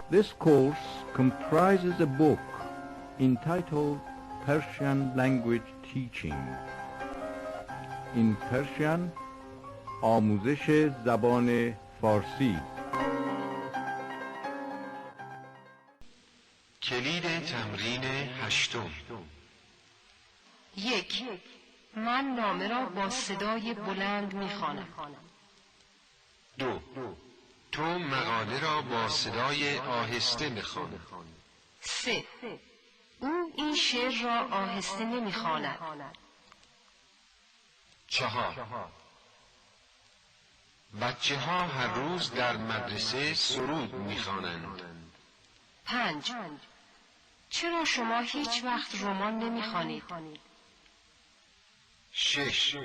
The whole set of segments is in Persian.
This course comprises a book entitled Persian Language Teaching. In Persian, آموزش زبان فارسی. کلید تمرین 8. 1. من نامه را با صدای بلند می‌خوانم. 2. تو مقاله را با صدای آهسته می‌خوانی. 3. او این شعر را آهسته نمی‌خواند. 4. بچه‌ها هر روز در مدرسه سرود می‌خوانند. 5. چرا شما هیچ وقت رمان نمی‌خوانید؟ 6.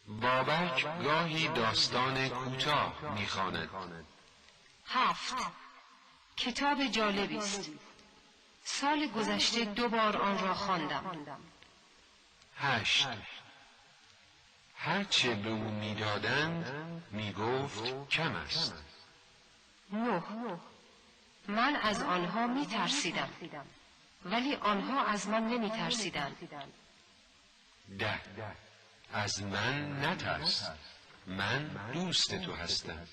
بابک گاهی داستان کوتاه می‌خواند. 7. کتاب جالبی است. سال گذشته 2 بار آن را خواندم. 8. هرچه به او می‌دادند می‌گفت کم است. 9. من از آنها می‌ترسیدم ولی آنها از من نمی‌ترسیدند. 10. از من نترس، من دوست تو هستم.